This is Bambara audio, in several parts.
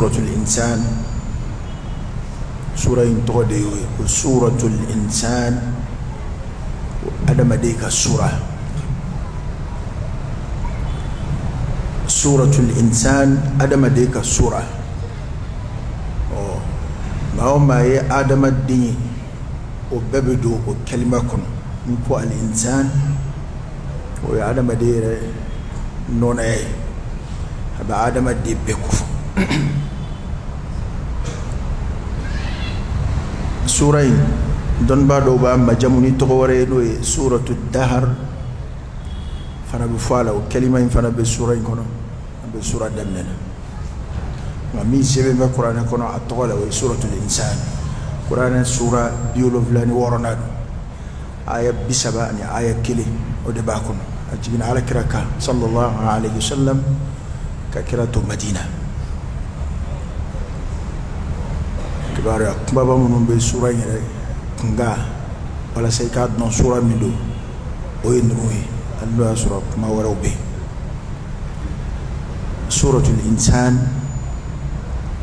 سورة الإنسان سورة تغدي سورة الإنسان أدم ديك السورة سورة الإنسان أدم ديك السورة ما هو ما هي آدم الدين وببدو وكلمة كن نكو الإنسان ويا آدم دير نون أي هذا آدم الدين بكف سورين دون بعدو بام مجموني تغوري لوي سورة الدهر فانا بفعله وكلمة فانا بسورين كنا بسورة دمنا مين سبب ما قرآن كنا أتقوله سورة الإنسان قرآن سورة بيولوفلاني ورناد آية بسبعني آية كلي ودباكم أجبنا على كراكا صلى الله عليه وسلم ككراتو مدينة كبار بابا من بسورة كنغا ولا سيكاد نون سورة مدو وينروي الله سورة ما وروا به سورة الإنسان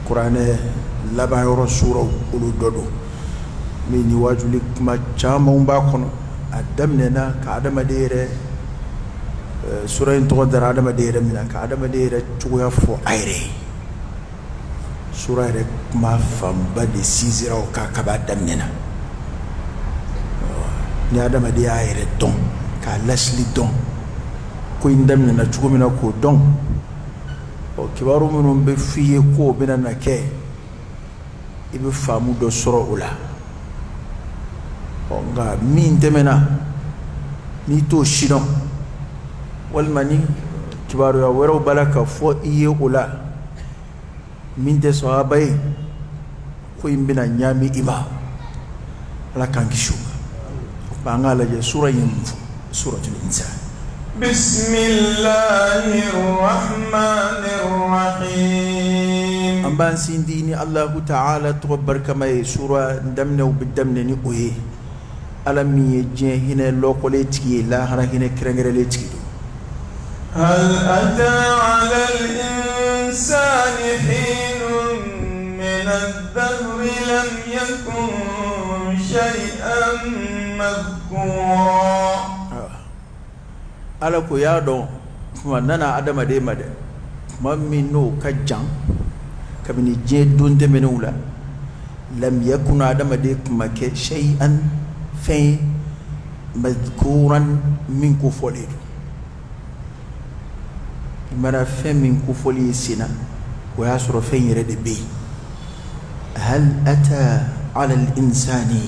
قرآن لبا يورو سورة أولو دودو من يواجهلك ما جامعون باكونا أدمنا كعدم ديرة سورة تقدر عدم ديرة منا كعدم ديرة تقوى فو عيري سورة ما فهم بدي سيزرا وكاكبا دمنا نعدم دي عيري دون كالسلي دون كوين دمنا تقوى منا كو دون kibaru minnu bɛ f'i ye ko bɛna na kɛ I bɛ faamu dɔ sɔrɔ o la nka min tɛmɛna n'i t'o si dɔn walima ni kibaruya wɛrɛw b'a la ka fɔ I ye o la min tɛ sahaba ye ko in bɛna ɲaami I ma Ala k'an kisi o ma an k'a lajɛ sura in ye mun fɔ suratul insan بسم الله الرحمن الرحيم أمبان سينديني الله تعالى تبارك ما سورة دمنا وبدمنا نقوي ألم يجي هنا لوكوليتي لا هنا كرنجرليتي هل أتى على الإنسان حين من الدهر لم يكن شيئا مذكورا ala ko ya don kuma nana adama de made mammi no kajjan kabini je donde menula lam yakun adama de kuma ke shay'an fa madhkuran min kufoli mara fa min kufoli sina wa yasru fa yire de be hal ata ala al insani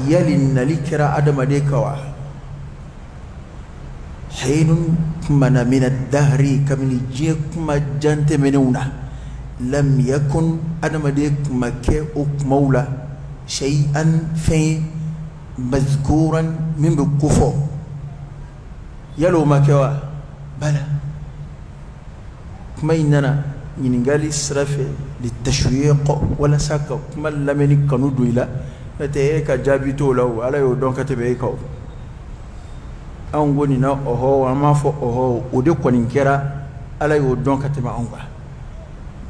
yalin likra adama de kawa حين من الدهر كمن جيك ما جنت منونا لم يكن أنا مديك مكة مولى شيئا في مذكورا من بكفو يلو مكوا بلا ما إننا ينقال إسراف للتشويق ولا ساكا ما لمن كانوا دويلا فتهيك جابتو له على يودون كتبهيكو an goni na oho wa ma fo oho o de konin kera ala yo don ka tema an ba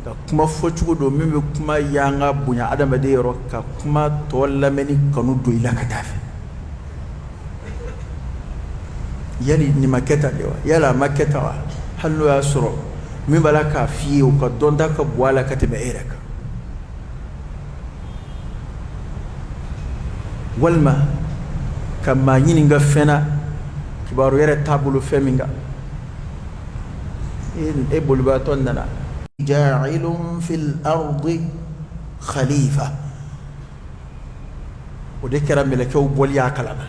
da kuma fo chugo do min be kuma yanga bunya adama de ro ka kuma to lameni kanu do ila ka tafe yali ni maketa de wa yala maketa wa hallo ya suro min bala ka fi o ka don da ka bwala ka tema eraka walma kama yini nga fena kibaru yere tabulu feminga in ebul baton nana ja'ilun fil ardi khalifa o de kera meleke o boli akalama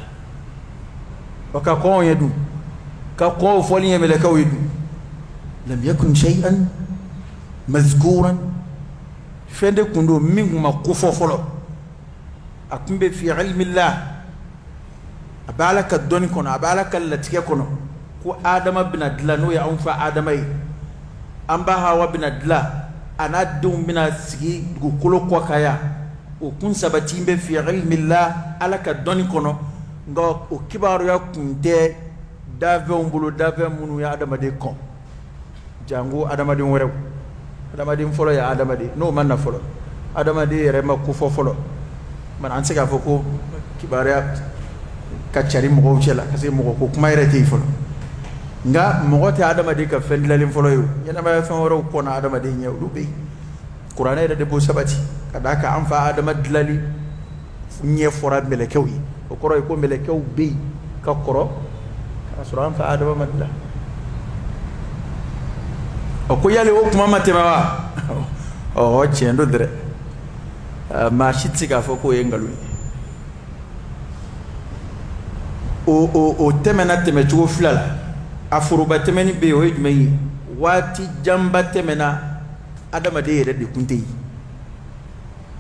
o ka ko yedu ka ko foli meleke o yedu lam yakun shay'an mazkuran fende kundo minguma ko fofolo akumbe fi ilmi Allah abalaka doni kono abalaka latike kono ko adama bina dila no ya anfa adamai amba hawa bina dila ana dum bina sigi go kolo ko kaya o kun sabati be fi ilmi Allah alaka doni kono ngo o kibaru ya kunde dave umbulo dave munu ya adama de kon jango adama de wore adamaden fɔlɔ ye adamaden n'o ma na fɔlɔ adamaden yɛrɛ ma ko fɔ fɔlɔ mana an tɛ se k'a fɔ ko kibaruya ka cari mɔgɔw cɛ la parce que mɔgɔ ko kuma yɛrɛ tɛ yen fɔlɔ nka mɔgɔ tɛ adamaden ka fɛn dilanlen fɔlɔ ye o ɲɛnamaya fɛn wɛrɛw kɔnna adamaden ɲɛ olu bɛ yen kuranɛ yɛrɛ de b'o sabati ka d'a kan an fa adama dilanli ɲɛ fɔra mɛlɛkɛw ye o kɔrɔ ye ko mɛlɛkɛw bɛ yen ka kɔrɔ k'a sɔrɔ an fa adama ma dilan o ko yali o kuma ma tɛmɛ wa ɔ tiɲɛ don dɛrɛ maa si tɛ se k'a fɔ k'o ye nkalon ye o tɛmɛna tɛmɛcogo fila la a foroba tɛmɛni bɛ yen o ye jumɛn ye waati janba tɛmɛna adamaden yɛrɛ de tun tɛ yen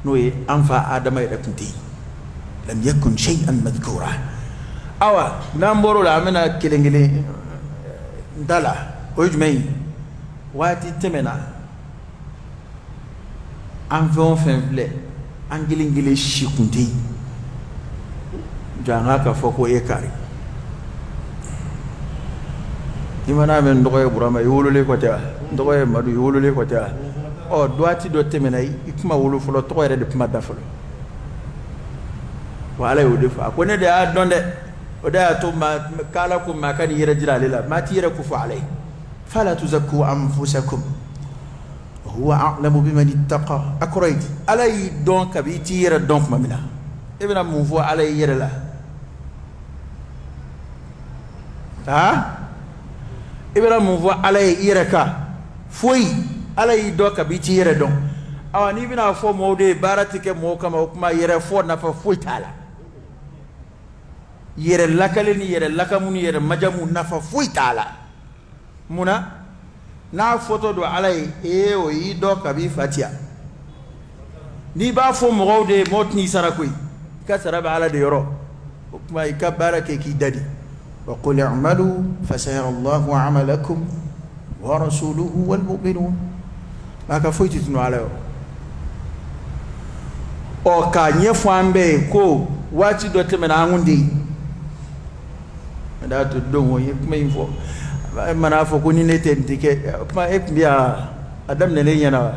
n'o ye an fa adama yɛrɛ tun tɛ yen lam yakun shay'an madhkura awa n'an bɔr'o la an bɛna kelen kelen da la o ye jumɛn ye waati tɛmɛna an fɛn o fɛn filɛ an kelen kelen si tun tɛ yen jɔ an k'a fɔ ko e kari i mana mɛn n tɔgɔ ye Burama i wololen kɔ tɛ wa n tɔgɔ ye Madu i wololen kɔ tɛ wa ɔ waati dɔ tɛmɛna i kuma wolo fɔlɔ tɔgɔ yɛrɛ de kuma da fɔlɔ wa Ala y'o de fɔ a ko ne de y'a dɔn dɛ o de y'a to k'Ala ko maa ka n'i yɛrɛ jira ale la maa t'i yɛrɛ ko fɔ Ala ye fala tuzakku anfusakum huwa a'lamu biman ittaqa a kɔrɔ ye di Ala y'i dɔn kabi i t'i yɛrɛ dɔn tuma min na e bɛna mun fɔ Ala y'i yɛrɛ la i bɛna mun fɔ Ala ye i yɛrɛ kan foyi Ala y'i dɔn kabi i t'i yɛrɛ dɔn awa n'i bɛna fɔ mɔgɔw de ye baara tɛ kɛ mɔgɔw kama o kuma yɛrɛ fɔ nafa foyi t'a la yɛrɛ lakale ni yɛrɛ lakamu ni yɛrɛ majamu nafa foyi t'a la munna n'a fɔtɔ don Ala ye o y'i dɔn kabi i fatiya n'i b'a fɔ mɔgɔw de ye mɔgɔw tɛn'i sara koyi i ka sara bɛ Ala de yɔrɔ o kuma i ka baara kɛ k'i dadi wa qul i'malu fasayara Allahu 'amalakum wa rasuluhu wal mu'minun maa ka foyi tɛ tunu Ala yɔrɔ ɔ k'a ɲɛfɔ an bɛɛ ye ko waati dɔ tɛmɛna an kun tɛ yen o de y'a to don o ye kuma in fɔ e mana fɔ ko ni ne tɛ nin tɛ kɛ kuma e tun bɛ yan a daminɛlen ɲɛna wa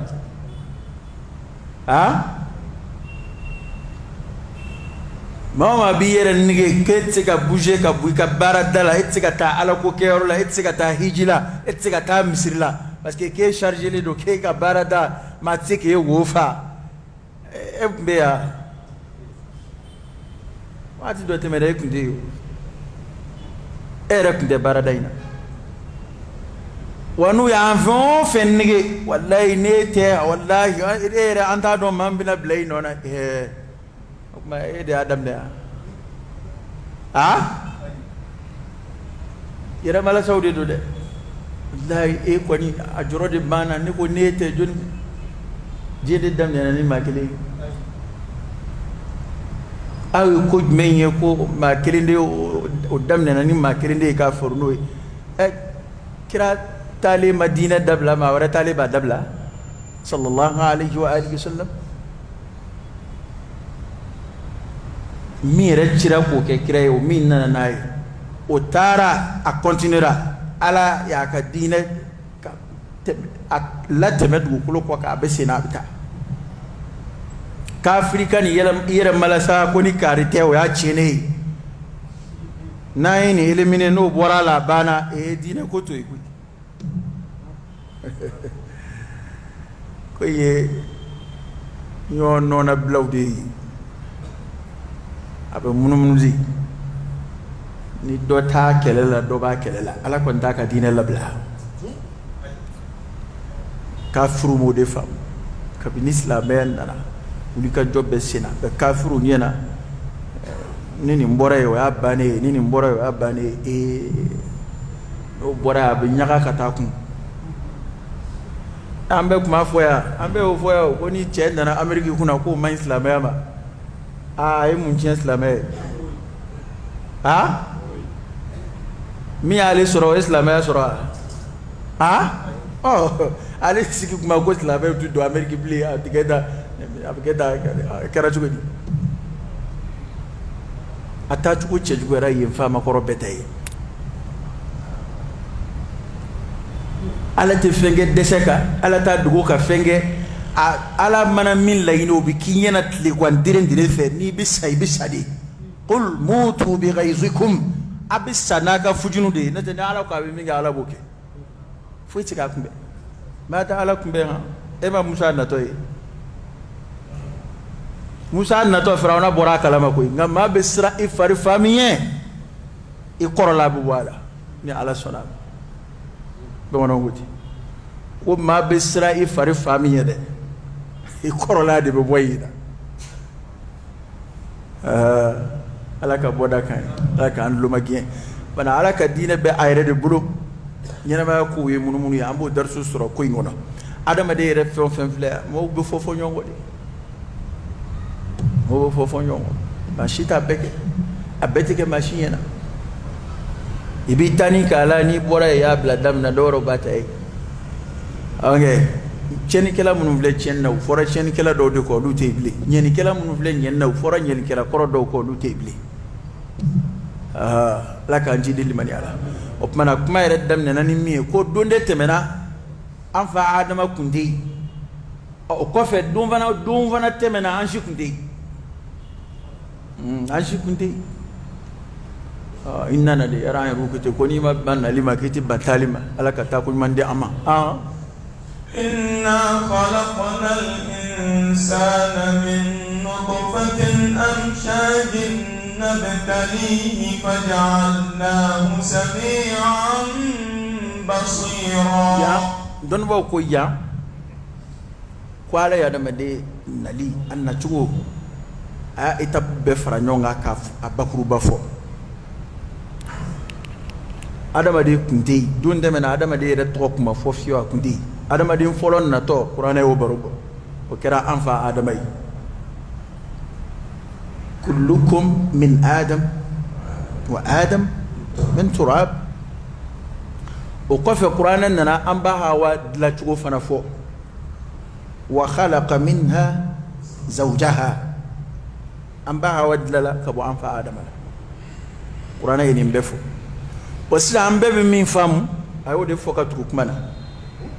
maa o maa b'i yɛrɛ nege k'e tɛ se ka bouger ka bɔ i ka baarada la e tɛ se ka taa Ala ko kɛyɔrɔ la e tɛ se ka taa hiji la e tɛ se ka taa misiri la parce que k'e chargélen don k'e ka baarada maa tɛ se k'e wo fa e tun bɛ yan waati dɔ tɛmɛna e tun tɛ yen e yɛrɛ tun tɛ baarada in na wa n'u y'an fɛn o fɛn nege walayi ne tɛ walayi e yɛrɛ an t'a dɔn maa min bɛna bila i nɔ na o tuma e de y'a daminɛ yan yɛrɛmalasaw de don dɛ walayi e kɔni a jɔrɔ de b'an na ne ko ne tɛ jɔnni diɲɛ de daminɛna ni maa kelen aw ye ko jumɛn ye ko maa kelen de o daminɛna ni maa kelen de ye k'a foro n'o ye kira taalen ma diinɛ dabila maa wɛrɛ taalen b'a dabila sallallahu alayhi wa alihi wa sallam min yɛrɛ cira k'o kɛ kira ye o min nana n'a ye o taara a continuera Ala y'a ka diinɛ a latɛmɛ dugukolo kɔ k'a bɛ sen n'a bɛ taa kafiri ka nin yɛrɛ malasa ko ni kaari tɛ o y'a tiɲɛnen ye n'an ye nin éliminer n'o bɔra a la a banna diinɛ ko to yen koyi ko ye ɲɔgɔn nɔnabilaw de ye a bɛ munumunu de ni dɔ t'a kɛlɛ la dɔ b'a kɛlɛ la Ala kɔni t'a ka diinɛ labila kafiru m'o de faamu kabini silamɛya nana wuli ka jɔ bɛ senna bɛ kafiru ɲɛna ni nin bɔra ye o y'a bannen ye ni nin bɔra ye o y'a bannen ye n'o bɔra ye a bɛ ɲaga ka taa kun an bɛ kuma fɔ yan an bɛ o fɔ yan ko ni cɛ nana Amérique kunna k'o man ɲi silamɛya ma a ye mun tiɲɛ silamɛya ye min y'ale sɔrɔ o ye silamɛya sɔrɔ ale sigi kuma ko silamɛw tɛ don Amérique bilen a bɛ kɛ tan a kɛra cogo di a taacogo cɛjuguyara yen faamakɔrɔ bɛɛ ta ye ala te fenge deseka ala ta dugo ka fenge ala mana min la ino bi kinyana tli kwan dire fe ni bi sai bi sadi qul mutu bi ghayzikum abisana ka fujunu de na tana ala ka bi mi ala boke fu ci ka kumbe mata ala kumbe ha e ma musa na toy musa na to firawna bora kalama koy ngam be sira ifari famiye e korola bu wala ni ala sona be wono wuti ko ma be sira ifari famiye de e korola de be boyida ala ka boda kan ala ka andlu magien bana ala ka dina be ayre de bulo nyana ma ko wi munu ya ambo darsu sura ko ngono adama de re fen fle mo be fofo nyongo de mo fofo nyongo mashita beke abetike mashina ibitani kala ni bora ya bladam na doro batai okay cheni kala munu vle chenna fora cheni kala do de ko lu tebli nyeni kala munu vle nyenna fora nyeni kala koro do ko lu tebli la kan jidi limani ala opmana kuma ere damne nani mi ko donde temena anfa adama kundi o ko fe dum vana temena anshi kundi anshi kundi inna na de ara rukute ko ni ma ban lima kiti batalima ala kata ko mande ama إنا خلقنا الإنسان من نطفة أمشاج نبتليه فجعلناه سميعا بصيرا يا دون بوكو يا kwala ya da made nali anna chugo a ita be franyonga ka abakuru bafo adama de kunti don de mena adama de retro kuma fofio kunti adama din folon na to qur'ana yo barugo o kira anfa adamai kullukum min adam wa adam min turab o ko fe qur'ana nana amba hawa la chugo fana fo wa khalaqa minha zawjaha amba hawa dlala kabo anfa adama qur'ana yini mbefo wasila ambe min fam ayo de foka tukmana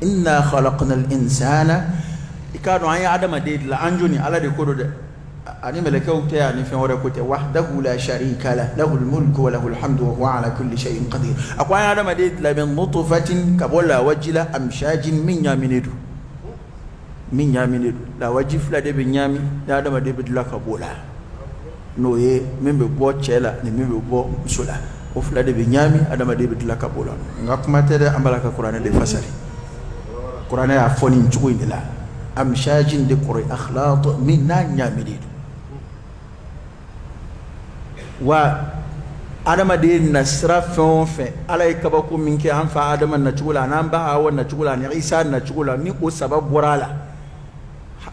inna khalaqnal insana ikano ay adama de la anjuni ala de kodo de ani meleke ukte ani fe wore kote wahdahu la sharika la lahul mulku wa lahul hamdu wa huwa ala kulli shay'in qadir akwa adama de la min nutfatin kabola wajila amshajin min yaminedu la wajif la de binyami da adama de bidla kabola noye membe bo chela ni membe bo sula o fula de binyami adama de bidla kabola ngakuma tere ambala ka qur'ana de fasari qur'ana ya foni chugo indila amshajin de qur'i akhlaq min nyamiridu wa adama de nasra fonfe alay kabako minke anfa adama na chugula namba hawa na chugula ni isa na chugula ni o sabab borala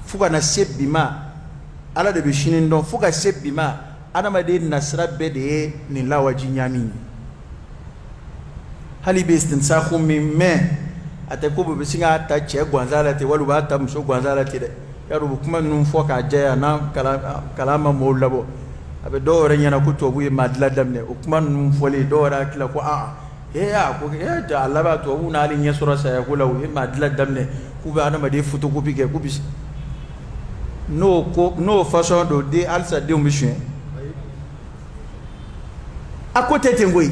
fuga na sebima ala de bishinin don fuga sebima adama de nasra bede ni lawaji nyami hali be istinsakhum min atakubu bisinga ta che gwanzala te walu ba ta muso gwanzala te de yaru kuma num foka jaya na kalama mollabo abe do renyana ku to buye madla damne kuma num fole do ra kila ko ya ko ya ja Allah ba to una alin yasura sa ya kula wi madla damne ku ba na ma de futu ku bige ku bis no façon de alsa de mission à côté tengoy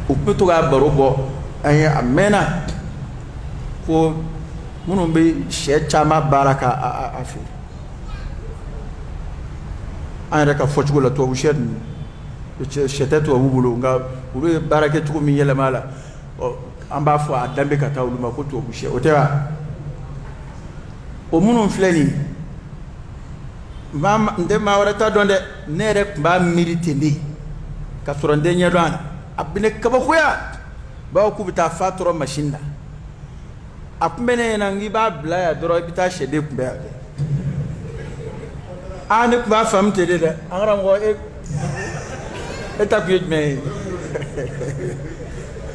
upeto ga barobo anya amena ko munun be she chama baraka afi an raka fochugo la to bushen shete to bubulo nga uru baraka tuko mi yela mala amba fo adambe kata uluma ko to bushe otewa o munun fleni mama nde mawarata donde nere ba militindi ka surande nyado ana abine kaba khoya ba ku bita fatro mashinda apmene na ngi ba bla ya doro bita shede kumbe ade ane ba famte de angara ngo eta ku me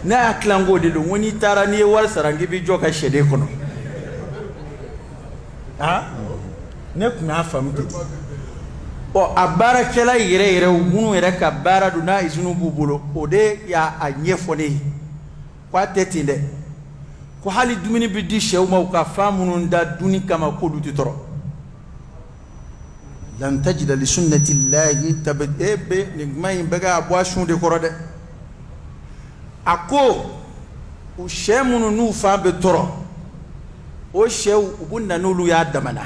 na aklango de lu woni tara ni war sarangi bi joka shede kono ne kuna famte o abara kala yere munu yere ka bara duna izunu bubulo o de ya anye fone kwa tetinde ko hali dumini bidi shewma ka famunu nda duni kama ko duti toro lan tajida li sunnati llahi tabebe ni mai baga abwashun de korode ako o shemunu nu fa be toro o shew ubunna nulu ya damana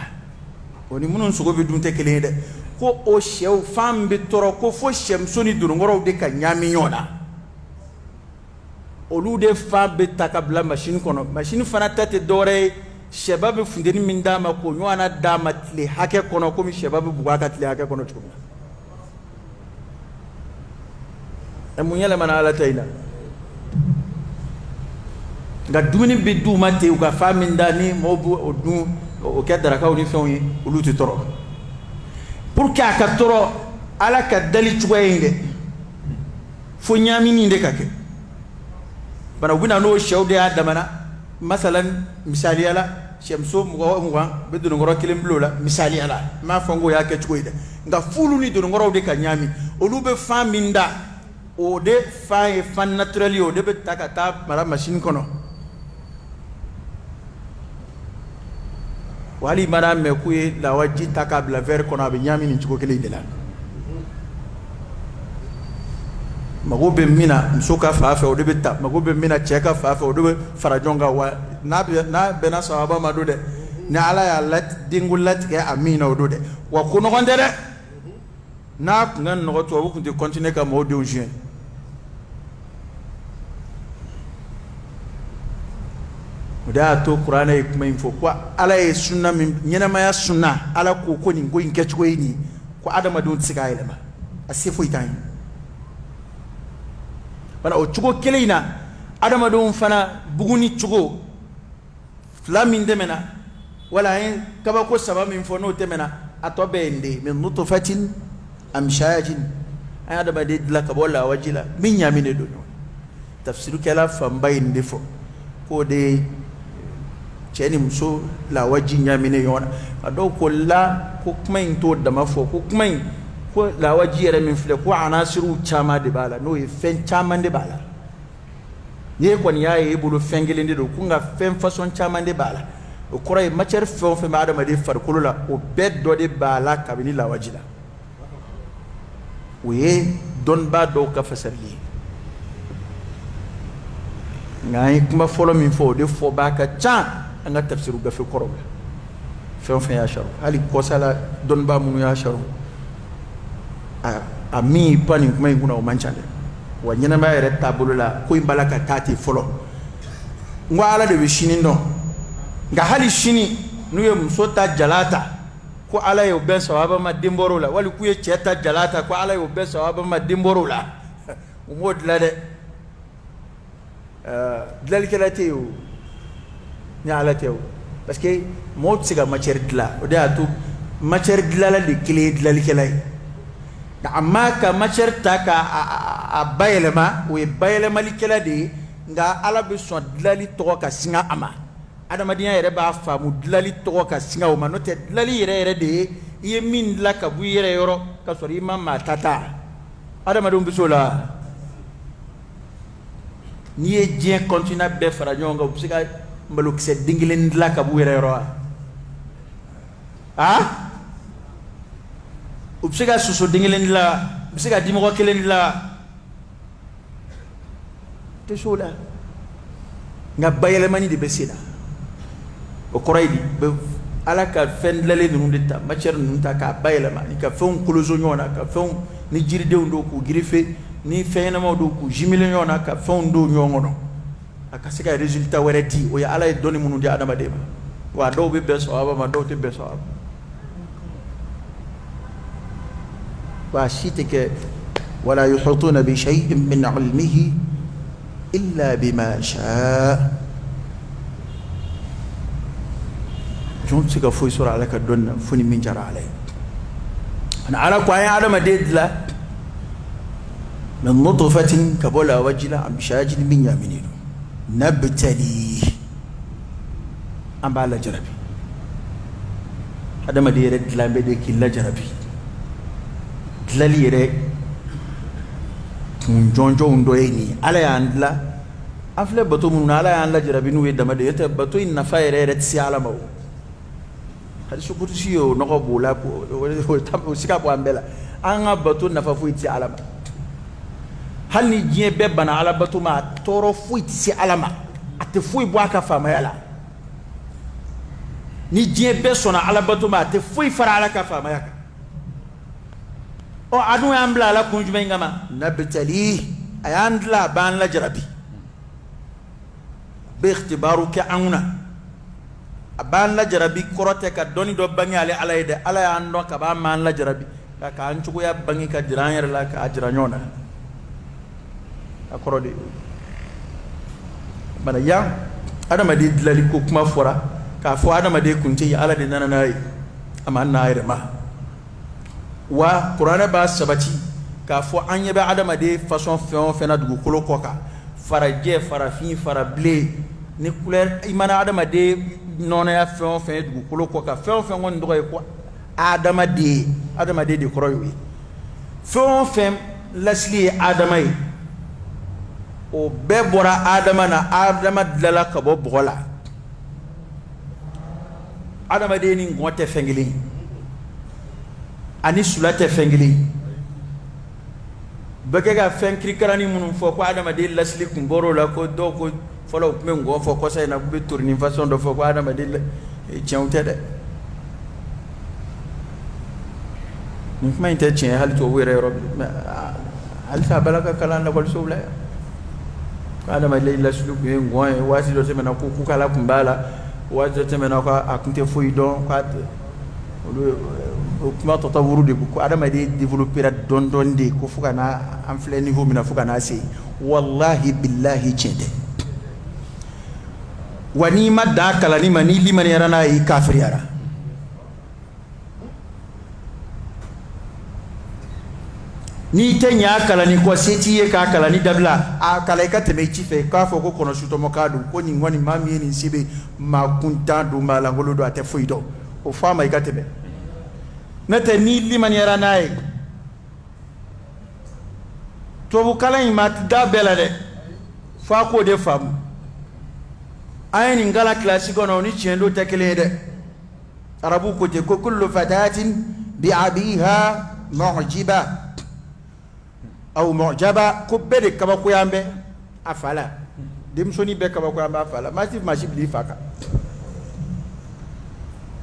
oni munun sugo be dunte kele de ko o shew fam be toro ko fo shemsoni durungoro de ka nyami yona olu de fa be takabla machine kono machine fana tate dore shabab fundeni min dama ko nyona dama tle hake kono ko mi shabab bugaka tle hake kono chuma emunyala mana ala tayna nga dumini be duma te u ka faminda ni mobu odu o kedara ka oni fon olu ti toro pour que aka toro ala ka dali chuwenge fo nyami ni de kake bana wina no shawde adamana masalan misali ala shamso muwa be do ngoro kilim blola misali ala ma fongo ya ke chuwede nga fulu ni do ngoro de ka nyami olu be faminda o de fa e fan naturally o de be takata mara machine kono wali mara me kuye la waji takabla ver kono be nyami ni chuko kele indela magobe mina msoka faafa o de be tap magobe mina cheka faafa o de be farajonga wa na bena sahaba madude na ala ya lat dingulat ke amina o de wa kuno gondere na ngan no to bu kunti continuer ka mo de juin da to qur'ana e kuma info ko ala e sunna min nyana ma ya sunna ala ko ko ni go inke chko ni ko adama don tsiga ile ma asifo itan bana o chugo keleina adama don fana buguni chugo flamin demena wala en kaba ko sabab min fo no temena atobe inde min nutfatin amshajin ay adama de la kabola wajila min yamine do tafsiru kala fambay ndefo ko de cheni muso la waji nyamine yona ado ko la ko kmain to da mafo ko kmain ko la waji yere min fle ko anasiru chama de bala no e fen chama de bala ye ko ni yaye bulu fengele de do kunga fen façon chama de bala o koray matière fon fe madama de far kulula o beddo de bala kabini la waji la we don ba do ka fasali ngai kuma folo min fo de fo baka cha anga tafsiru gafe korobe fen ya sharu ali kosala don ba mun ya sharu a mi pani kuma nguna o manchale wa nyina ma yere tabulula ko imbalaka tati folo ngwa ala de shini ndo nga hali shini nuye msota jalata ko ala yo ben sawaba ma dimborola wali kuye cheta jalata ko ala yo ben sawaba ma dimborola umod la de dlalkelate yo nyalate yo parce que mo tsiga matière dla o de atu matière dla la de clé dlalkelay da amma ka matière taka a bayelema o e bayelema likela de nga ala be so dlali to ka singa ama adama diya yere ba famu dlali to ka singa o manote dlali yere de ye min la ka bu yere yoro ka sori mama tata adama dum bisola ni ye dien continue be fara nyonga ubsika mbaluk se dingilen la ka bu yere ro ubsika susu dingilen la ubsika dimo ko kelen la te sola nga bayele mani de besida o koraydi be ala ka fen lele nu ndita matière nu ta ka bayele mani ka fon closo nyona ka fon ni jiri de ndo ko grife ni feyna mo do ko jimile nyona ka fon do nyongono aka sika résultat wéré di o ya ala doni munu di adama de wa do be beso aba ma do te beso aba wa shitike wala yuhutuna bi shay'in min ilmihi illa bima shaa jon sika foi sura ala ka donna funi min jara alay ana ala ko ay adama de la من نطفة كبولا وجلا أمشاج من يمينه نبتلي أم على جربي هذا ما ديرت لا بدك إلا جربي dlalire kun jonjo ndoyni ala ya andla afle bato mun ala ya andla jarabinu yedama de yete bato in nafa yere tsi ala maw hadi sukutu yo noko bola ko sika bo ambela anga bato nafa fu tsi ala ma hal ni jie be bana ala bato ma toro fu tsi ala ma ate fu bo aka fama yala ni jie be sona ala bato ma ate fu fara ala ka fama yaka o adu ambla ala kunjume ngama nabtali ayandla ban la jarabi be ikhtibaru ka anuna ban la jarabi korote ka doni do bangi ale ala ide ala ya ando ka ba man la jarabi ka anchugo ya bangi ka jiranyer la ka ajiranyona akorode bana ya adama de dilali ko kuma fora ka fo adama de kunti ya ala de nanana amanna ayre ma wa qur'ana ba sabati ka fo anye ba adama de façon fena dugu kolo koka faraje farafin farable ni couleur imana adama de nona ya fen dugu kolo koka fen ngon doy ko adama de koroyi fen lasli adama yi o be bora adama na adama dlala ka bo bola adama de ni ngote fengili ani sulate fengili bagega fen krikarani munum fo ko adama de lasli kumboro la ko do ko folo ko men go fo ko say na be tourni façon do fo ko adama de ciawte de ni kuma inte cien hal to were rob hal sa balaka kala na gol sobla adama de lasli ko ngoy wasi do semena ko kala kumbala wasi do semena ko akunte foi don ko kuma tatawuru de ko adama de développer don de ko fuka na am fle niveau mina fuka na se wallahi billahi chede wani madda kala ni mani liman yarana yi kafir yara ni tenya kala ni ko seti ye ka kala ni dabla a kala ka teme chife ka fo ko kono suto mokadu ko ni ngoni mami ni sibe ma kunta du mala ngolo do ate fuido o fama ka teme nete ni liman yarana yi to bu kala yi mat da bela de fa ko de fam ayni ngala klasi gono ni chendo tekele de arabu ko te ko kullu fatatin bi abiha mu'jiba aw mu'jaba ko bede kaba ko yambe afala dim soni be kaba ko yambe afala masif li faka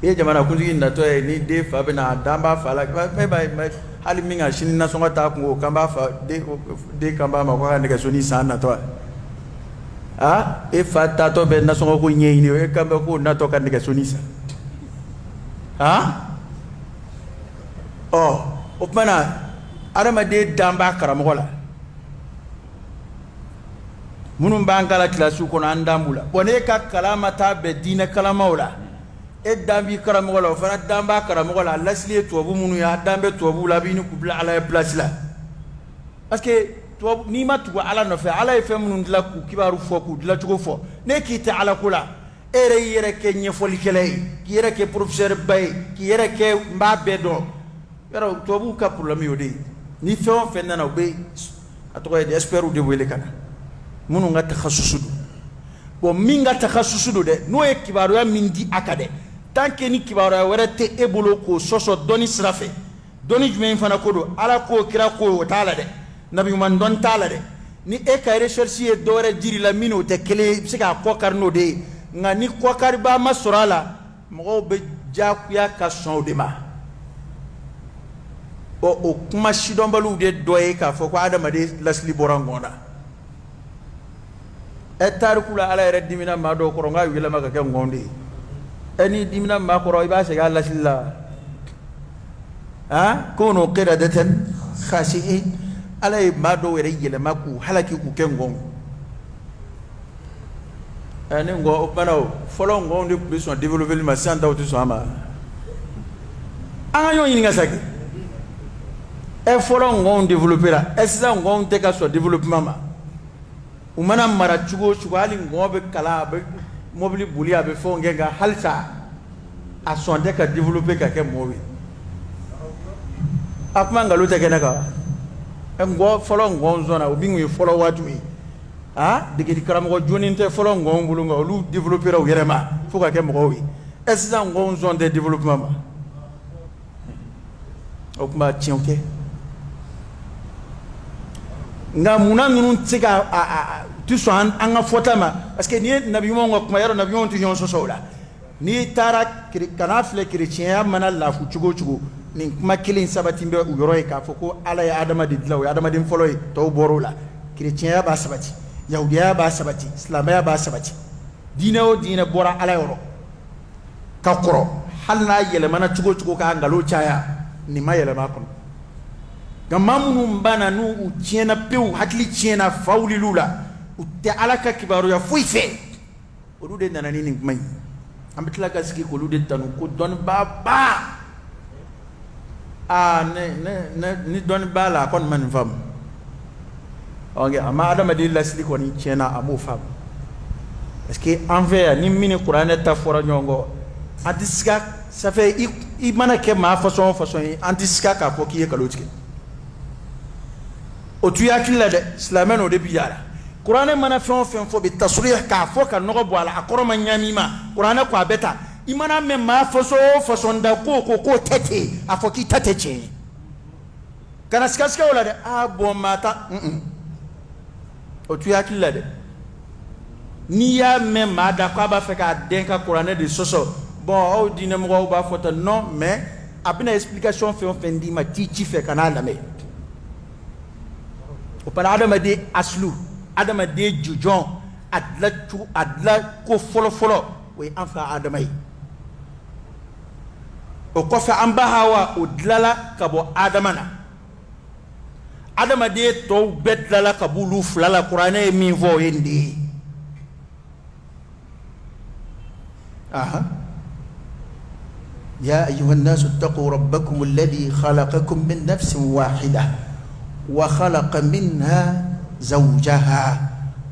e jamana kunji na to ni de fa be na damba fala me hali minga shini na songa ta ko kamba fa de kamba ma ko ne ga soni sana to e fa ta to be na songa ko nyi ni e kamba ko na to kan ne ga soni sa o mana adama de damba karamola munum bangala klasu ko andambula bone ka kalama ta be dina kalamaula e dambi karamola fara damba karamola lasli to bu munu ya dambe to bu labini kubla ala place la parce que to ni matu ala no fe ala e fe munu la ku kibaru fo ku la tugo fo ne ki ta ala kula ere yere ke nyefoli kele ki yere ke professeur bay ki yere ke mbabe do pero to bu ka problème yodi ni feo fenna na be atoy de espero de wele kana munu nga takhassusudu bo minga takhassusudu de no e kibaru ya mindi akade tanke ni kibaru ya werete ebolo ko soso doni srafe doni jume fana kodo ala ko kira ko taala de nabi man don taala de ni e kay recherche e dore diri la mino te kele sika ko karno de nga ni ko karba masurala mo be jakuya ka son de ma o kuma shidon balu de doye ka fo ko adama de lasli borangona e tarikula ala ere dimina ma do ko nga wila maka ke ngondi eni dimina ma ko roy ba se ga lasli la kono qiradatan khashi'in ala ma do were yele maku halaki ku ke ngon eni ngo o banaw folo ngondi plus on développer le santa o to so ama anga yo yini nga saki e folo ngon développer la esa ngon te ka so développement ma o mana mara chugo ali ngobe kala be mobili buli abe fo ngenga halsa a sonde ka développer ka ke mowi akuma ngalo te kenaka ngo folo ngo zona o bingu folo watu dege karamo joni te folo ngo bulunga olu développer o yerema fo ka ke mo wi esa ngo zone de développement ma o kuma tionke nga muna nunu tsika tu so anga fotama parce que ni nabi mo ngo kuma yaro nabi mo tu yon so sola ni tara kana fle chrétien mana la fu chugo ni kuma kilin sabati mbe u yoro ka foko ala ya adama de dilaw ya adama din folo to borola chrétien ba sabati yahudiya ba sabati islamaya ba sabati dina o dina bora ala yoro ka koro halna yele mana chugo ka ngalo chaya ni ma yele ma kon gamamu mbana nu u tiena peu hakli tiena fawli lula u te ala ka kibaru ya fuife o du de nanani ni mai ambitla gaski ko lu de tanu ko don baba ni don bala kon man fam ok ama adama di lasli ko ni tiena amu fam parce que envers ni mini qur'an ta fora nyongo antiska ça fait i mana ke ma façon antiska ka ko ki e kalotike o tuya kila de islamen o de biyara qur'an mana fon fo be tasrih ka fo ka no bo ala akoro ma nyamima qur'an ko abeta imana me ma façon da ko tete afoki tete che kana skaska wala de bon mata o tuya kila de ni ya me ma da ko ba fe ka denka qur'an de soso bon o dina mo ba fota non mais abina explication fait ndi ma ti fe kana la me o para adama de aslu adama de jujon adla ko folo we anfa adama yi o ko fa amba hawa o dlala kabo adama na adama de to betlala kabulu flala qur'ane mi vo yendi يا أيها الناس اتقوا ربكم الذي خلقكم من نفس واحدة وخلق منها زوجها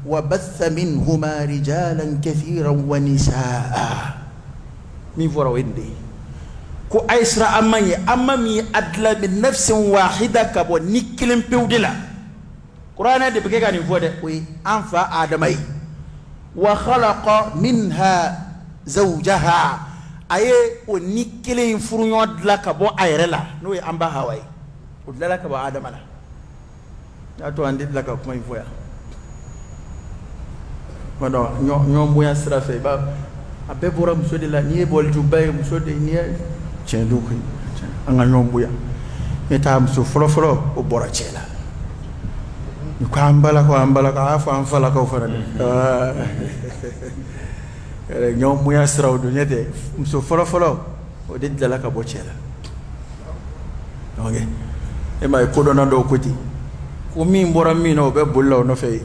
وبث منهما رجالا كثيرا ونساء من فورا ويندي كو أيسرا أمامي أدلا من نفس واحدة كبو نكلم بيودلا قرآن دي بكيكا نفوده وي أنفا آدمي وخلق منها زوجها aye o nikele infurunyo dla kabo ayrela no e amba hawai o dla kabo adama la ato andi dla ka kuma ifoya wado nyo moya strafe ba abe bora musode la ni bol jubay musode ni chendo ko anga nyo moya meta muso folo o bora chela ni ko ambala ka afa amfala ka ofara ñom muya sraw do ñete muso folo o de dala ka bochela okay e may ko do na do koti ko mi mbora mi no be bulla no fey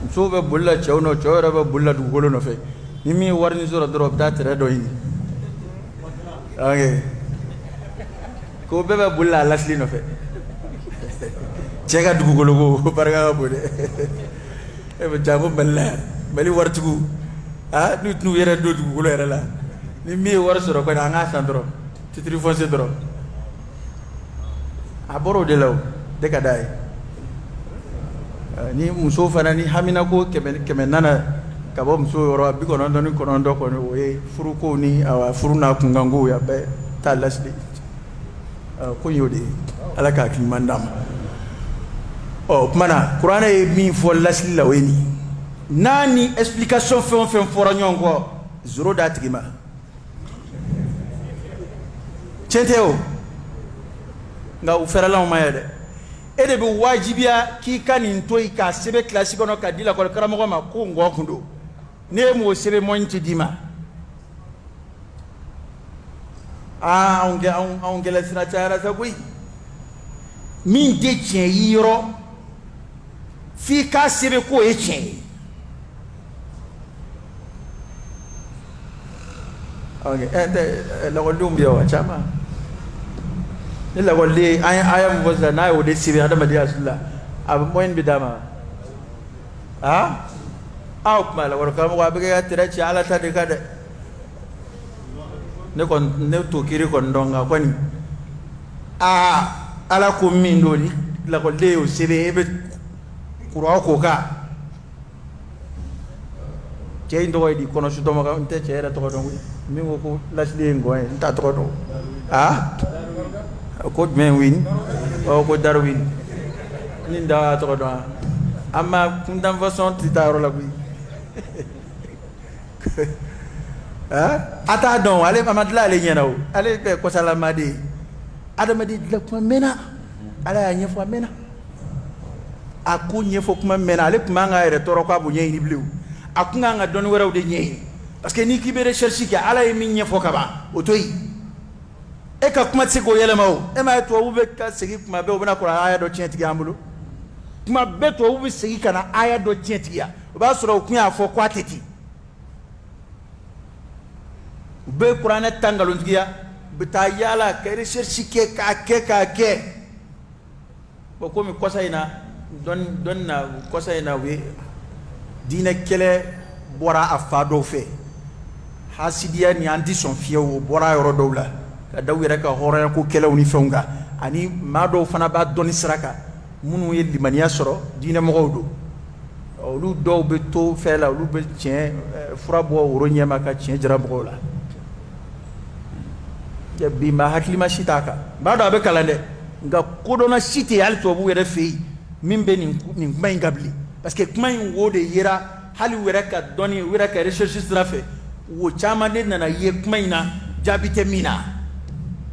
muso be bulla chawno chora be bulla du golo no fey ni mi warni zoro drop da tere do yi okay ko be bulla lasli no fey chega du golo go barga bode e be jago balla bali wartugu nu yere do du gulo yere la ni mi war soro ko nga sandro titri fonce dro aboro de law de kadai ni muso fana ni hamina ko keme nana kabo muso yoro bi ko non do ko no we furu ko ni awa furu na kungango ya be talasli ko yodi ala ka kimandam o mana qur'ana e mi fo lasli la weni nani explication fait fora nyongo zero datrima chenteo nga ufera la mayede ede be wajibia ki kanin toy ka sebe classique no ka dila ko karamo ma ko ngokundo ne mo sebe monti dima onge la sina tara sa bui min de chen yiro fi ka sebe ko e chen okay la golum biya wa chama illa golli ayam wazza na yo de sibi hada madiya sulla ab moyin bidama kuma la warka mo ba ga tira ci ala ta de kada ne kon ne to kiri kon donga koni ala ko min doni la ko leo sebe be kura ko ka cey ndo di kono su do ma nte cey ra to do mi ko lasli ngoy nta to do ko men win o ko darwin ni nda to do amma kundam façon ti taro la bi ata don ale mamadla le nyenaw ale be ko salamadi adamadi la kuma mena ala ya nyefo mena aku nyefo kuma mena ale kuma nga ere toro ko bu nyeni bliu aku nga don weraw de nyeni parce que ni ki be recherche ki ala mi nyefo kaba otoyi e ka kuma tse ko yele mawo e ma to ube ka segi kuma be obana ko aya do tienti ambulo kuma be to ube segi kana aya do tienti ya ba soro ku ya fo kwateti be qur'ana tangalon tiya bita yala ka recherche ke bo ko mi kosaina don na kosaina we dina kele bora afado fe hasidiya ni anti son fiewo bora yoro dowla ka dawira ka hore ko kele woni fonga ani mado fana ba doni siraka munu ye limaniya soro dina mo gowdo olu do be to fela olu be tien fura bo woro nyama ka tien jara mo la ya bi ma haklima shitaka bado abe kalande nga kodona shite yal to bu were fe mimbe ni mai gabli parce que kuma in wode yera hali were ka doni were ka recherche strafe wo chama de na ye kuma ina jabite mina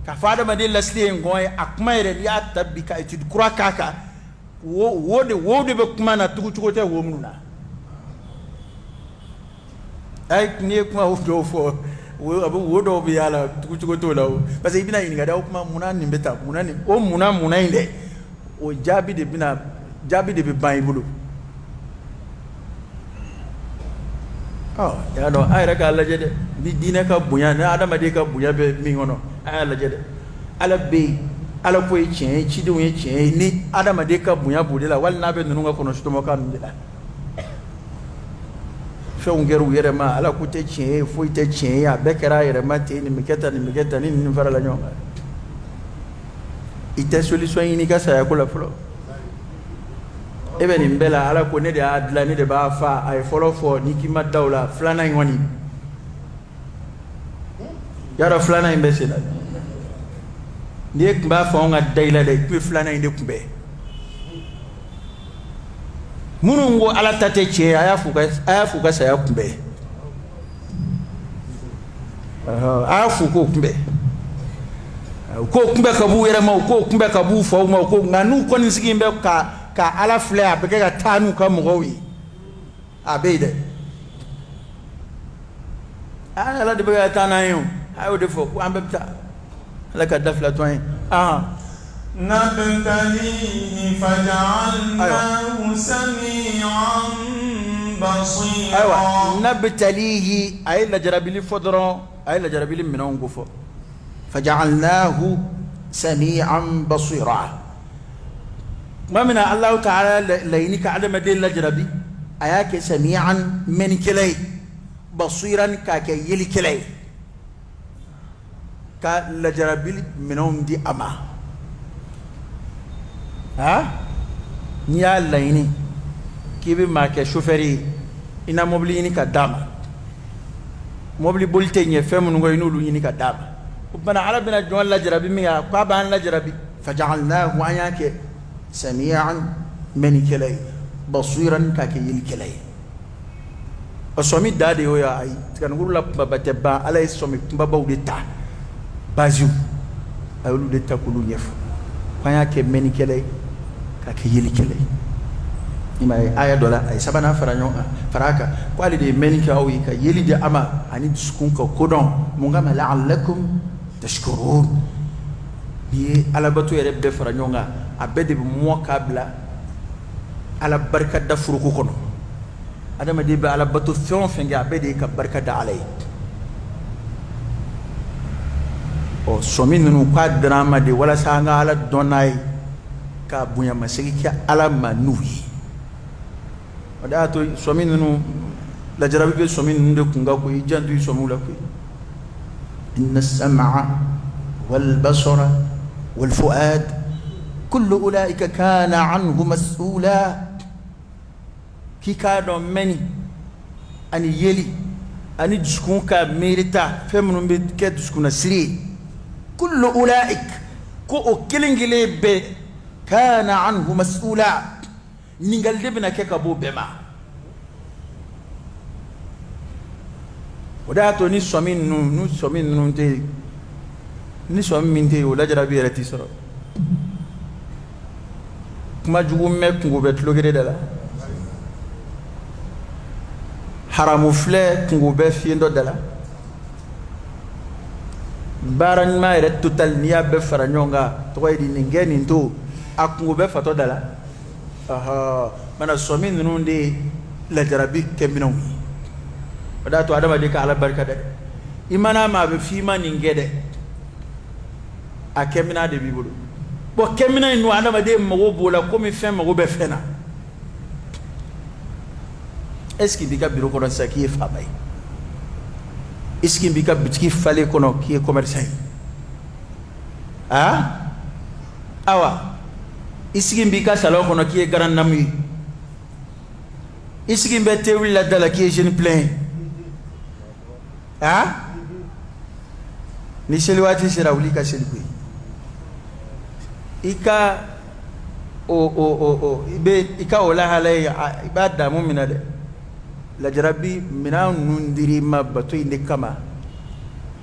ka fada ma de lasli ngoy akuma ere ya tabbi ka etude kura kaka wode be kuma na tugu te wo mununa ay ni kuma wo fo wo do bi yala tugu to lawo parce que ibina inga da kuma muna ni beta muna ni o muna inde o jabi de be bible ya no ay raka Allah jede ni dina ka bunya na adama de ka bunya be mi ngono ay Allah jede ala be ala ko chen chi de we chen ni adama de ka bunya bude la wal na be nunu nga kono shito mo kan de la fe ungeru yere ma ala ku te chen fo te chen ya be kera yere ma te ni miketa ni fara la nyonga ite solution ni ka sa ya ko la flo even mbela ala ko ne de adla ni de ba fa ay follow for ni ki ma dawla flana ngoni yara flana imbesela ni ek ba fa nga dayla de ku flana inde kumbe munungo ala tate che aya fuka sa ya kumbe aya fuko kumbe ko kumbe ka bu yere ma ko kumbe ka bu fo ma ko nganu ko ni sigimbe ka ala fle abeke ka tanu ka mowi abede ala de be tanayo ayo de fo ko ambeta ala ka dafla toin نبتليه فجعلناه سميعا بصيرا ايوه نبتليه اي لا جربلي فدرون اي لا جربلي منون غفو فجعلناه سميعا بصيرا ما من الله تعالى لينك عدم دين لجربي اياك سميعا من كلي بصيرا كاكي يلي كلي ka la jarabil minum di ama ni ya laini kibi ma ke chauffeur ina mobili ni ka dama mobili bolte nye femu ngoy no lu ni ka dama bana arabina jon la jarabi mi ya kwa ban la jarabi faj'alnahu ayake sami'an min kilay basiran ka ke yil kilay asomi dade yo ya ay kan nguru la babate ba alay somi babaw de ta baziu ayulu de takulu nyef kwanya ke men kilay ka ke yil kilay ima aya dola ay sabana faranyo faraka kwali de men ka awi ka yili de ama ani sukun ka kodon mungama la'allakum tashkurun ni alabatu yere be faranyo nga abede be mo kabla ala barka da furuku kono adama de be alabatu fion fenga abede ka barka da alay o somin nu kwa drama de wala sanga ala donay ka bunya masigi ka ala manuyi wada to somin nu la jarabi be somin nu de kunga ko jandu somu la ko inna as-sam'a wal basara والفؤاد كل أولئك كان عنه مسؤولا كي كانوا مني أني يلي أني دسكون كميرتا فمن بيت كدسكون سري كل أولئك كو كلينجلي بي كان عنه مسؤولا نيغال دبنا كيكابو بما وداتو ني سومين نو سومين نونتي ni so minte o la jarabi reti soro kuma jugu me kungo bet logere dala haramu fle kungo be fiendo dala baran ma ret total niya be faranyonga to yidi ngeni nto akungo be fato dala aha mana somin nunde la jarabi kemino wadato adama de ka ala barka de imana ma be fi ma ningede a kemina de bibulu bo kemina no adama de mago bola komi fen mago be fena est-ce qu'il bika biro kono sa ki fa bay est-ce qu'il bika bitki fale kono ki commerçant ah awa est-ce qu'il bika salon kono ki garan namu est-ce qu'il bete willa dala ki jeune plein ah ni selwati sera ulika selbi ika ibe ika wala halay ibada mu'mina de la jarabi mina nundiri mabatu inde kama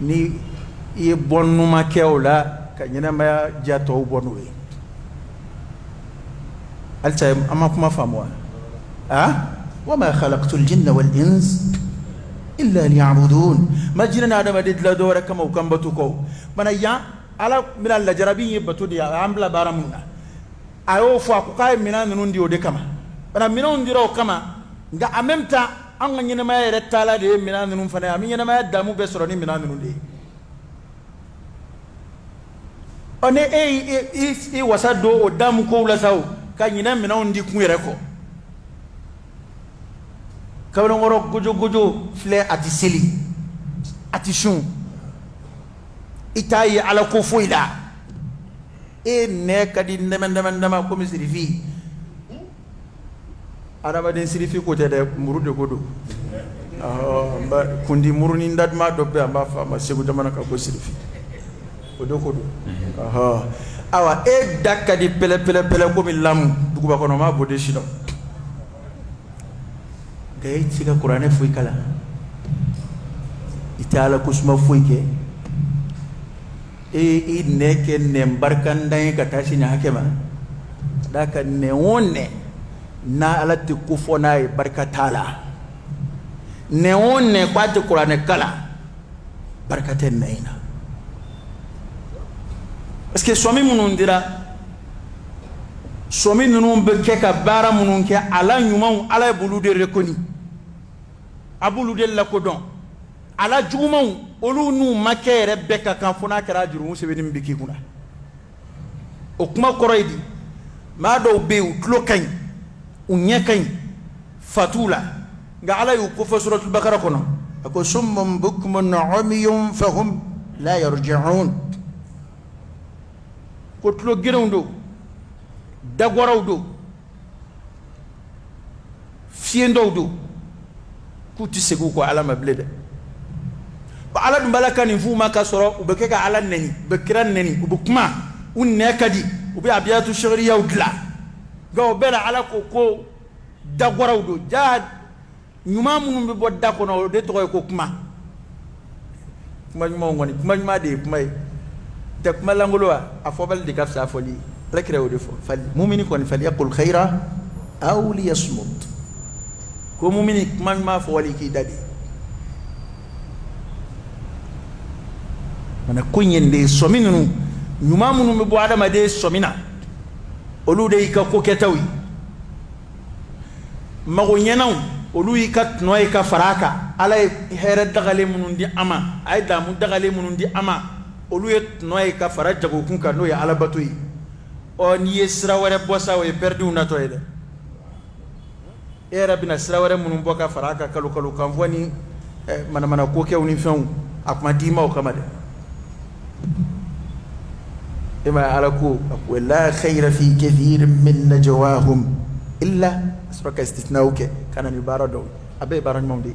ni e bonnu ma kewla kanyina ma jato bonwe alta amma kuma famwa wama khalaqtul jinna wal ins illa liya'budun majina adama de la dora kama ukambatu ko bana ya ala mina la jarabi yebatu dia ambla baramuna ayo fo akukai mina nundi ode kama bana mina ndiro kama nga en même temps an ngene ma yere tala de mina nunu fana ami ngene ma damu be soro ni mina nundi one e wasado o damu ko la saw ka nyina mina ndi ku yere ko kawno ngoro gojo fle ati seli ati shun itayi ala ko foila e ne kadi ndema ko misrifi araba den sirifi ko tede murude kodo ba kundi muruni ndadma do be amba fa ma segu jamana ka ko sirifi kodo awa e dakadi pele ko mi lam duguba kono ma bode shino gay tiga qur'ane fuy kala itala kusma fuy ke e neke ne barkandan ka tashi ne hakema daka ne wonne na alati kufona e barkatala ne wonne kwati qur'ane kala barkaten naina parce que somi munundira somi nunun be ke ka bara munun ke ala nyuma ala bulu de rekoni abulu de la kodon ala jugumaw olu nu makere beka kan fona kara juru musebe ni biki kuna o kuma koroidi ma do be u klo kan u nyakan fatula nga ala yu ko fa suratul baqara kono ako summum bukmun umyum fahum la yarji'un ko tlo girawndo dagwarawdo fiendowdo kuti segu ko ala mablede ba ala dum balaka ni fuma ka soro ubeke ka ala neni bekiran neni ubukma unne kadi ubi abiyatu shagriya udla go bela ala ko dagwarawdo jahad nyuma munum be bodda ko no de to ko kuma nyuma ngoni kuma nyuma de kuma te kuma langolo afobal de kafsa foli lakre o defo fal mu'mini ko fal yaqul khaira aw liyasmut ko mu'mini kuma ma fo wali ki dadi mana kunyende sominu nyuma munu me bo adama de somina olu de ka ko ketawi mago nyenaw olu ikat noy ka faraka alay here dagale munundi ama ay damu dagale munundi ama olu yet noy ka faraja ko kunka no ya alabatoyi on yesra wara bossa o perdu na toyde era bina sra wara munum boka faraka kalu kan foni mana ko kewni fen akma dima o kamade إما علىكو ولا خير في كثير من نجواهم إلا سرك استثناؤك كان يباردو أبي بارن مودي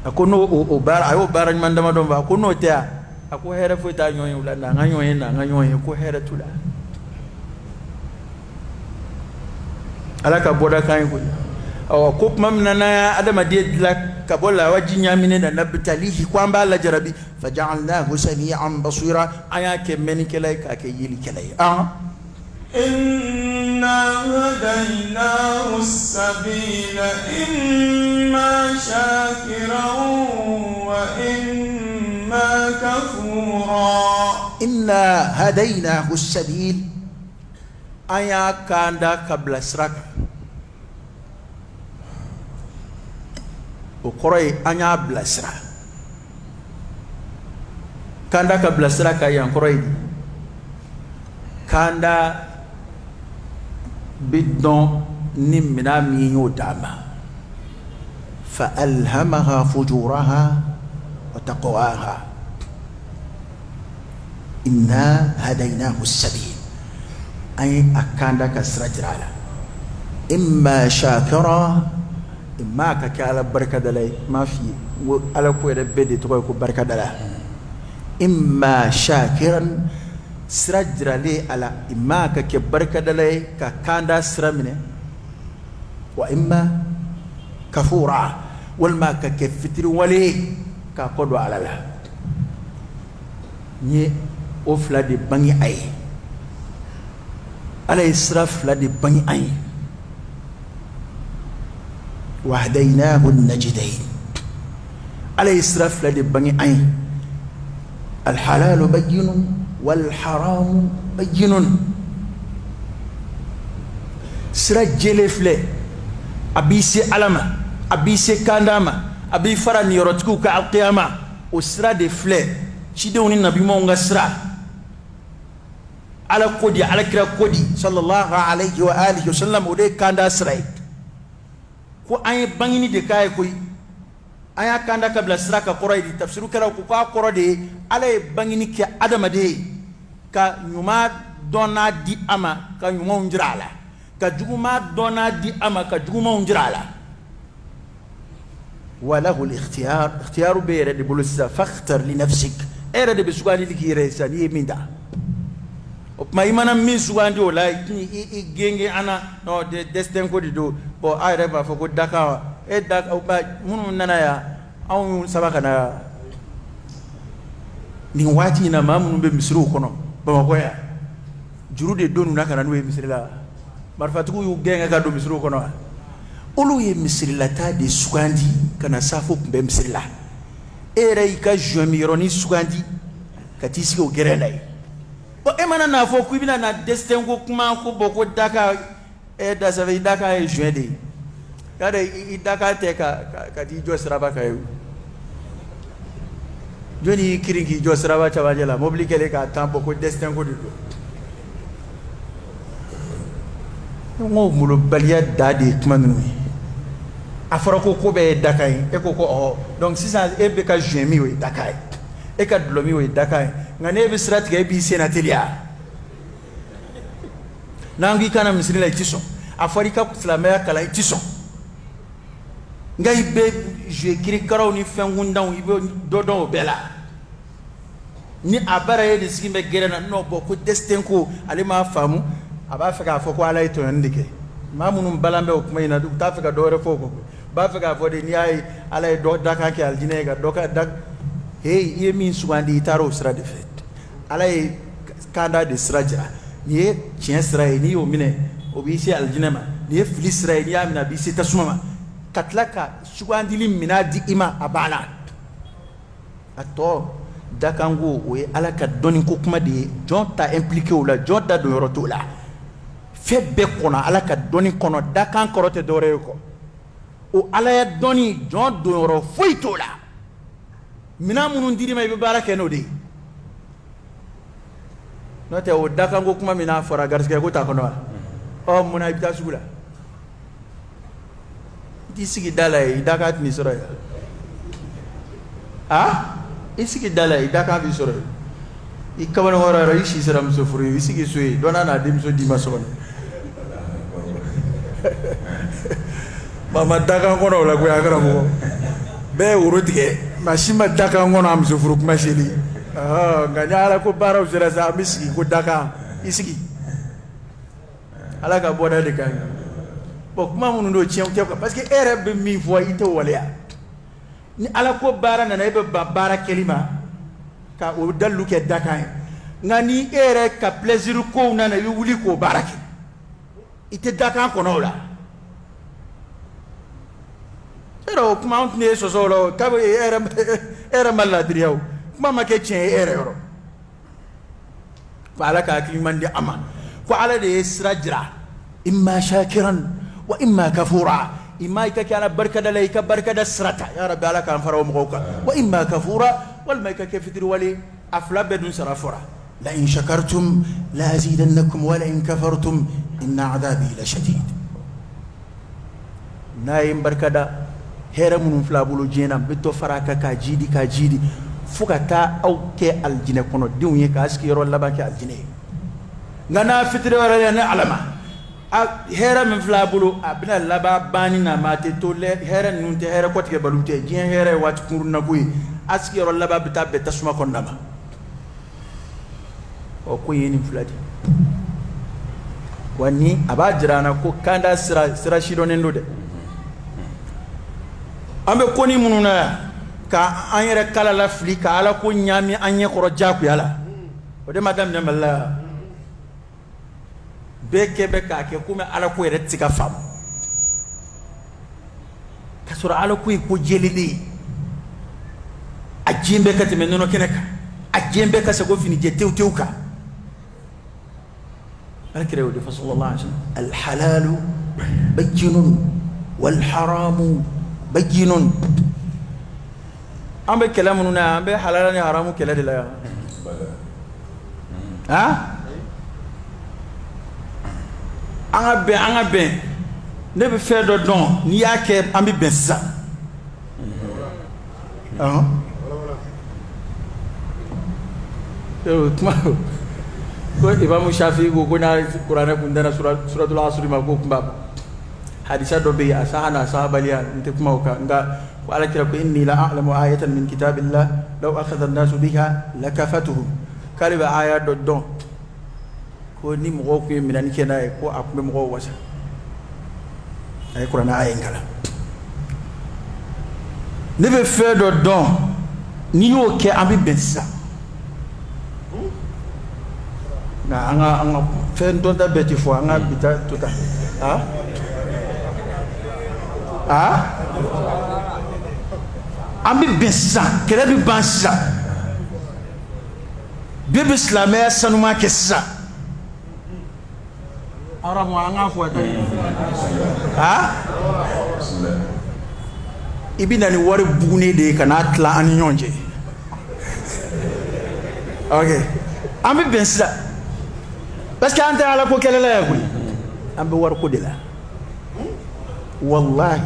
أكونو أو بارن من دم دم أكونو تيا أكو هيرة فوتا يوين ولا نعيوين أكو هيرة تولا على كبودا كاين كوي أو كوب ممننا هذا ما ديد لك كبولا وجينيا مننا نبتليه كوان بالا جربي فجعلناه سميعا بصيرا أيا كمني كلاي كاكيلي كلاي إنا هديناه السبيل إما شاكرا وإما كفورا إنا هديناه السبيل أيا كاندا قبل سرك وقرأي أيا بلسرا كاندا قبل سرك أيا قرأي كاندا بدون نمنا مينو داما فألهمها فجورها وتقواها إنا هديناه السبيل أي أكاندا كسرجرالا إما شاكرا إما كالا بركة دلي ما في على كوير بدي تقول بركة دلا إما شاكرا سرجرالي على إما كبركة دلي كاكاندا سرمنه وإما كفورا والما كفتر ولي كقدوا على لا ني أفلا دي بني أي على إسراف لا دي بني أي وهديناه النجدين على إسراف لا دي بني أي الحلال بين والحرام بين سرجل فلي أبيسي علما أبيسي كانداما أبي فراني يرتكو كالقيامة وسرا دي فلي شدوني النبي مونغا سرا على قدي على كرا قدي صلى الله عليه وآله وسلم ودي كاندا سراي كو أي بانيني دي كاي كوي أي كاندا قبل سرا كقرأي دي تفسيرو كرا كوكا قرأ دي على بانيني كي أدم دي ka nyuma dona di ama ka nyuma unjirala ka juguma dona di ama ka juguma unjirala وله الاختيار اختيار بيرد بولس فاختر لنفسك ارد بسواني لك يرساني من دا ما يمانا من سواني ولا يجيني انا نو دستن كو دو بو ايربا فكو داكا داك او منو نانايا او سباكنا ni wati na mamu be misru kono bamako ya jurude donu nakana no misri la marfatuku yu genga ga do misru kono olu ye misri la ta de sugandi kana safo be misri la ere ka jomironi sugandi katisi ko gerenai bo emana na fo ku bina na destin ko kuma ko boko daka e da sa ve daka e juende kada i daka te ka di jo sraba ka joni kiringi jo sraba chabajela mobli kele ka tampo ko destin ko dido ngo mulo balia dadi kmanu afara ko ko be dakai e ko ko donc si ça e be ka jemi we dakai e ka dlomi we dakai ngane be strat ga bi senatelia nangi kana misri la tiso afari ka islamaya kala tiso ngai be je kiri karaw ni fengunda ibe dodo bela ni abara ye disiki be gerena no boko destin ko ale ma famu aba feka foko ala ito ndike mamunu balambe o kuma ina du ta feka dore foko ba feka fode ni ay ala do daka ke aljine ga doka dak hey ye min suwandi taro sra de fet ala kanda de sraja ni chien sra ni o mine o bi si aljine ma ni filisra ni amina bi si tasuma katlaka suwandi lim mina di ima abana ato dakango o ala ka doni ko kuma de jonta impliqué ou la jonta do yoroto la febbe kono ala ka doni kono dakan korote dore ko o ala ya doni jon do yoro foito la mina munun diri may be barake no de no te o dakango kuma mina fora garske ko ta kono o muna ibta sugula disigi dalay dakat ni sura isiki dalay dakan bi sura I kabana wara ra ishi sara muso furu isi ki suyi dona na dim so di maso mama daga ngono la ko agara mo be urutige mashima daga ngono am so furu kuma sheli nganyala ko bara usira sa miski ko daga isiki ala ka boda de kan bo kuma mun do ciem te ko parce que ere be mi voix ite wala ni ala ko bara na be bara kelima ka o dalu ke dakan ngani ere ka plaisir ko na yu wuli ko barake ite dakan ko no la ero kuma on ne so solo ka ere maladriyo kuma ma ke chen ere ro fa ala ka kimandi ama ko ala de srajra imma shakiran wa imma kafura imma ka barka da laika barka da srata ya rabbi ala kan faraw mo ko wa imma kafura والمايكا كفتر ولي أفلا بدون سرافرة لئن شكرتم لأزيدنكم ولئن كفرتم إن عذابي لشديد نايم بركدا هرمون فلابولو جينا بتو فراكا كاجيدي فكتا أو كي الجنة كونو ديوني كاسكي يرو لبا كي الجنة غنا فتر ولي نعلم هرم فلابولو أبنا لبا باني ناماتي تولي هرم نونتي هرم كوتك بلوتي جين هرم واتكور نكوي aski yoro laba bita beta suma kondama o ko yeni fuladi wani abajirana ko kanda sira shido nendo de ambe koni mununa ka anyere kala la flika ala ko nyami anye koro jaku yala o de madame ne malla beke ka ke kuma ala ko yere tika fam kasura ala ko jelili ajimbe kati menono keneka ajimbe ka sago fini je tewka akre wa sallallahu alaihi wasallam al halal bayyinun wal haram bayyinun ambe kalamununa ambe halal ni haramu kelade la ha anga be ne be faire de don ni yake ambi bensa ko Imam Shafi'i ko na Qur'ana kundana suratul asr ma ko kumba hadisa do be asahana sahabaliya inte kuma ka nga ko ala kira ko inni la a'lamu ayatan min kitabillah law akhadha an-nasu biha lakafatuhum kaliba aya do don ko ni mo ko minani kenay ko akbe mo wasa ay Qur'ana ay ngala ne be faire do don ni yo ke ambi bensa na anga fen don da beti fo anga bita tuta ambi bensa kele bi bansa bebe islamé sanuma kessa arabu anga fo ta ibina ni wari bugune de kana tla an nyonje okay ambi bensa parce que ante ala ko kelela ya kuli ambe war ko de la wallahi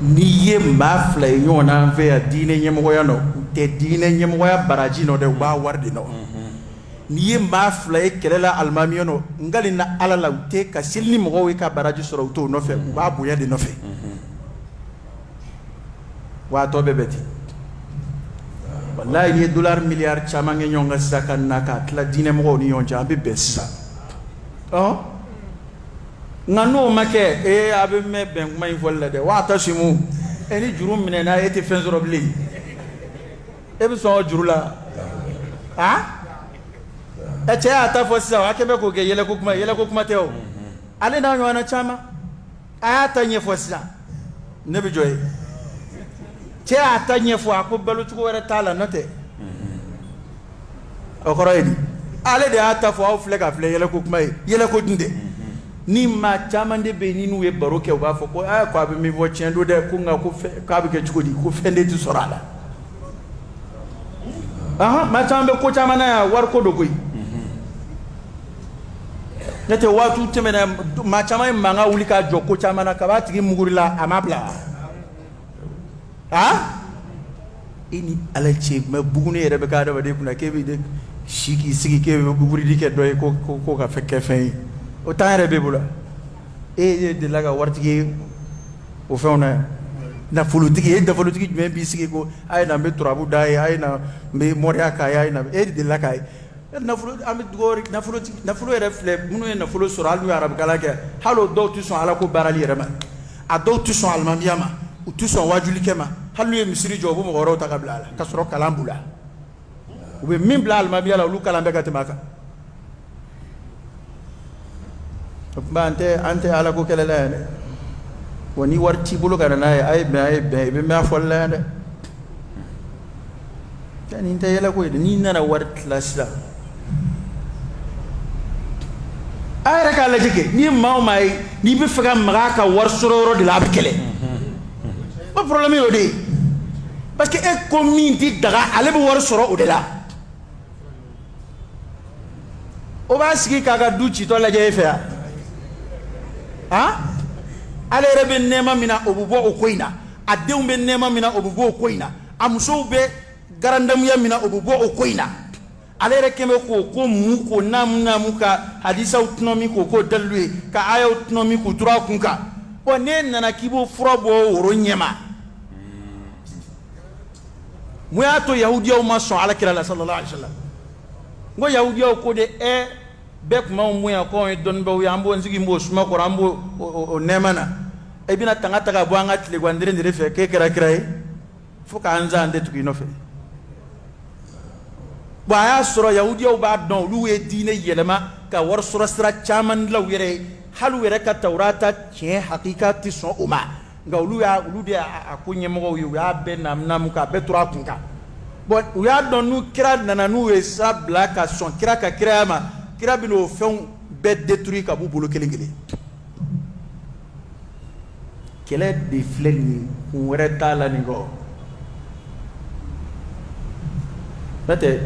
niye mafla yona ve dine nyemo ya no te dine nyemo ya baraji no de ba wardi no niye mafla kelela almamiyo no ngali na ala la te ka silni mo we ka baraji soro to no fe ba bu ya de no fe wa to bebeti wallahi ni dollar milliard chamange nyonga saka naka tla dine mo ni yonja be bessa ngano make abe me ben kuma infolla de wa tashimu eni jurum mine na eti fenzorobli ebe so jurula eche ata fosa wa kebe ko ge yele ko kuma teo ale na nyona chama ata nye fosa ne bi joy che ata nye fo ko belu tuko wara tala note o koroydi ale de ata fo au flega fle yele ko kuma yele ko dinde ni ma chama de be ni nuwe baroke o ba fo ko ko abi mi vo chendo de ko nga ko fe ka bi ke chukodi ko fende ti sorala ma chama be ko chama na war ko dogoy nete watu temena ma chama manga ulika joko chama na kabati mugurila amabla ini ala che ma bugune yere be ka da wade kuna kebe de shiki sigi kebe buguri dike doy ko ka fekke fen o tayre be bula e de laga wartigi o fewna na fulutigi da fulutigi me bi sigi ko ay na be turabu dai ay na be moria ka ay na e de laga na fulu am gori na fulu yere fle munu na fulu sural yu arab kala ke halo do tu son ala ko barali yere ma a do tu son almamiyama u tu son wajuli kema halu e misiri jobu mo goro ta kabla ala kasro kalambula u be min bla almamiya la lu kalambe ka temaka ba ante ala ko kala la ne woni warti bulu kana na ay be ma folla de tan inte yela ko ni nana wart la sila ay rek ala jike ni maw may ni be faga maga ka war sororo de la bekele ba problème yo de parce que e community daga ale be war soro o de la o ba sigi kaga duci to la je fa ha ale rebe nema mina obubo okoina adeum be nema mina obubo okoina amso be garandam ya mina obubo okoina ale rekeme ko mu ko namu ka hadisa autonomy ko dalwe ka aya autonomy ko tura kunka o ne nana kibo frobo woro nyema mu ya to yahudiya ma so ala kira sallallahu alaihi wasallam ngo yahudiya ko de e be kuma mu ya ko don be ya ambo nzigi mbo suma ko rambo o nemana e bina tangata ka bo anga tile gwandire ndire fe ke kira e fuka anza ande tukino fe ba ya soro yahudiya ba don luwe dine yelema ka war sura sira chaman law yere halu yere ka taurata che hakikati so uma nga lu de akunye mo yu ya be nam ka be tura kunka bon ya don nu kira nana nu e sa blaka son kira ka kira ma kira bino fon be détruit ka bu bolo kelengele kele de fleni wore tala ni go bate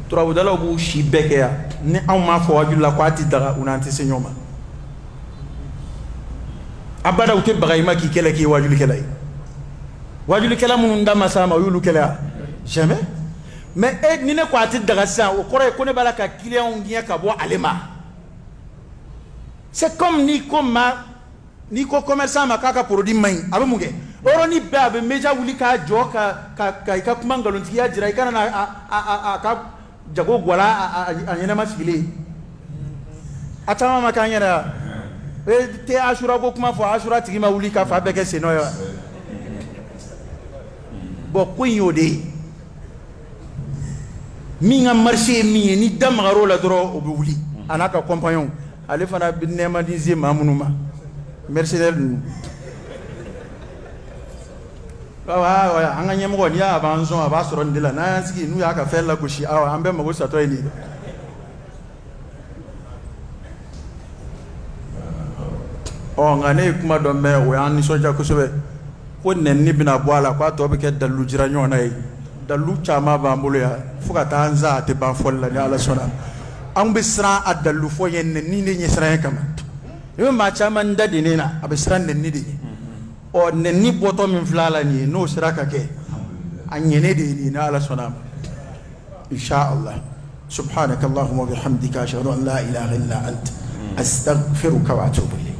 turabu dala bu shi beke ya ni an ma fo waju la kwati daga unanti senyoma abada ute bagay ma ki kele ki waju kele mun ndama sama yulu kele jamais mais e ni ne kwati daga sa o kore ko ne bala ka client ngiya ka bo alema c'est comme ni ko commerçant ma kaka produit mai abe muge oro ni be abe meja wuli ka jo ka kuma ngalon tiya jira kana na ka jago gwala anyene masile atama makanyera te ashura ko kuma fo ashura tigi ma wuli ka fa beke seno ya bo kunyo de minga marché mi ni damaro la dro o be wuli anaka compagnon ale fana binema dizi mamunuma mercenaire wa anga nyemo ni ya banzo aba soro ndila na sigi nu ya ka fella kushi awa ambe mago sato ni o ngane kuma do me o ya ni soja kusobe ko nenni bina boala kwa to be ke dalu jira nyona yi dalu chama ba mbulu ya fuka tanza te ba folla ni ala sona an bisra adalu fo yen ni ni nyesra kama yo ma chama ndadi ni na abisra nenni di o nenni boto min flala ni no siraka ke anyene de ni na ala sona insha Allah subhanakallahumma wa bihamdika ashhadu an la ilaha illa ant astaghfiruka wa atubu ilayk.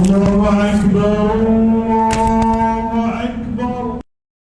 الله أكبر.